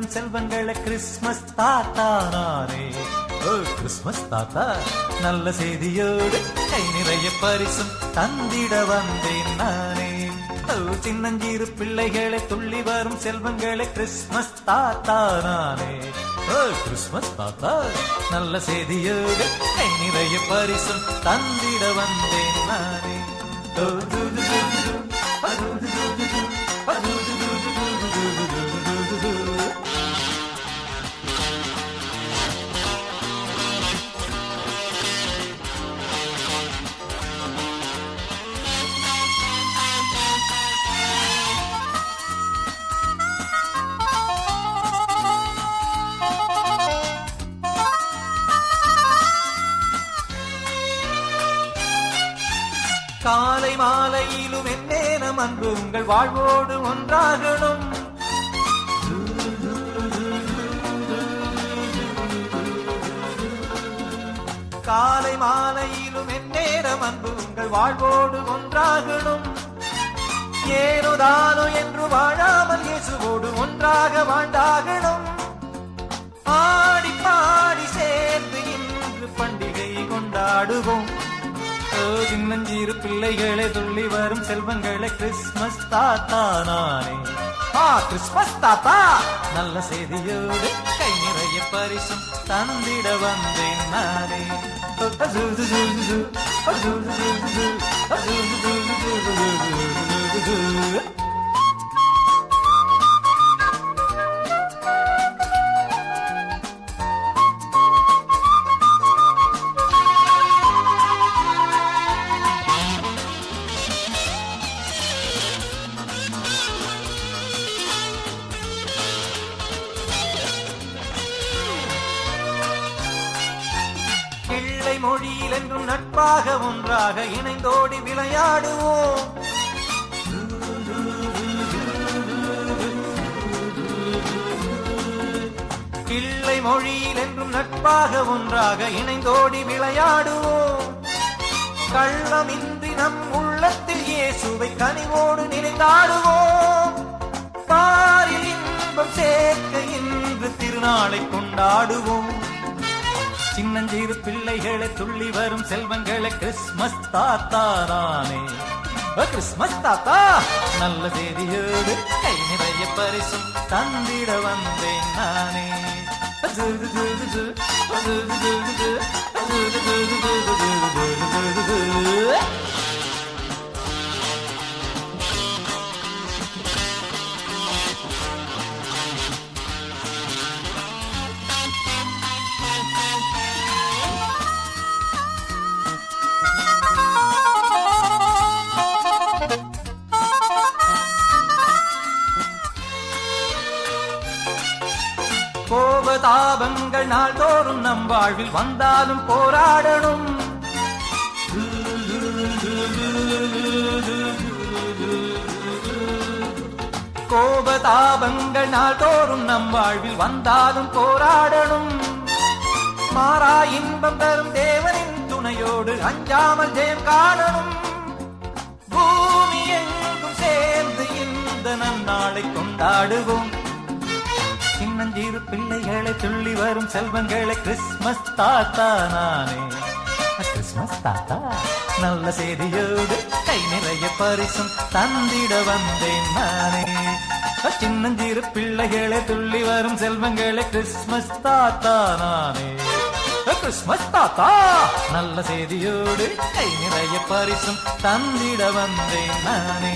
வரும் செல்வங்களை கிறிஸ்மஸ் தாத்தா நானே. ஓ கிறிஸ்மஸ் தாத்தா நல்ல செய்தியோடு கை நிறைய பரிசும் தந்திட வந்தேன் நானே. ஓ சின்னஞ்சிறு பிள்ளைகளை துள்ளி வரும் செல்வங்களை கிறிஸ்மஸ் தாத்தா நானே. ஓ கிறிஸ்மஸ் தாத்தா நல்ல செய்தியோடு கை நிறைய பரிசும் தந்திட வந்தேன் நானே. காலை மாலையிலும் என்னேனம் அன்பு உங்கள் வாழ்வோடு ஒன்றாகணும். காலை மாலையிலும் என்னேனம் அன்பு உங்கள் வாழ்வோடு ஒன்றாகணும். ஏனோதானோ என்று வாழாமல் இயேசுவோடு ஒன்றாக வாழ்ந்தாகணும். ஆடி பாடி சேர்ந்து இன்று பண்டிகை கொண்டாடுவோம். சின்னஞ்சிறு பிள்ளைகளை துள்ளி வரும் செல்வங்களை கிறிஸ்மஸ் தாத்தா நானே. கிறிஸ்மஸ் தாத்தா நல்ல செய்தியோடு கை நிறைய பரிசும் தந்திட வந்தேன் நானே. மொழியில் என்றும் நட்பாக ஒன்றாக இணைந்தோடி விளையாடுவோம். கிள்ளை மொழியில் என்றும் நட்பாக ஒன்றாக இணைந்தோடி விளையாடுவோம். கள்ளமின்றி நம் உள்ளத்தில் இயேசுவை கனிவோடு நினைந்தாடுவோம். பாரில் இன்பம் சேர்க்க இன்று திருநாளை கொண்டாடுவோம். சின்னஞ்சிறு பிள்ளைகளை துள்ளி வரும் செல்வங்களை கிறிஸ்மஸ் தாத்தா நானே. கிறிஸ்மஸ் தாத்தா நல்ல செய்தியோடு கை நிறைய பரிசும் தந்திட வந்தேன் நானே. கோபதாபங்கள் நாள்தோறும் நம் வாழ்வில் வந்தாலும் போராடணும். கோபதாபங்கள் நாள்தோறும் நம் வாழ்வில் வந்தாலும் போராடணும். மாறா இன்பம் தரும் தேவனின் துணையோடு அஞ்சாமல் ஜெயம் காணணும். பூமி எங்கும் சேர்ந்து இந்த நன்னாளை கொண்டாடுவோம். சின்னஞ்சிறு பிள்ளைகளை துள்ளி வரும் செல்வங்களை கிறிஸ்மஸ் தாத்தா நானே. கிறிஸ்மஸ் தாத்தா நல்ல செய்தியோடு கை நிறைய பரிசும் தந்திட வந்தேன் நானே. சின்னஞ்சிறு பிள்ளைகளை துள்ளி வரும் செல்வங்களை கிறிஸ்மஸ் தாத்தா நானே. கிறிஸ்மஸ் தாத்தா நல்ல செய்தியோடு கை நிறைய பரிசும் தந்திட வந்தேன் நானே.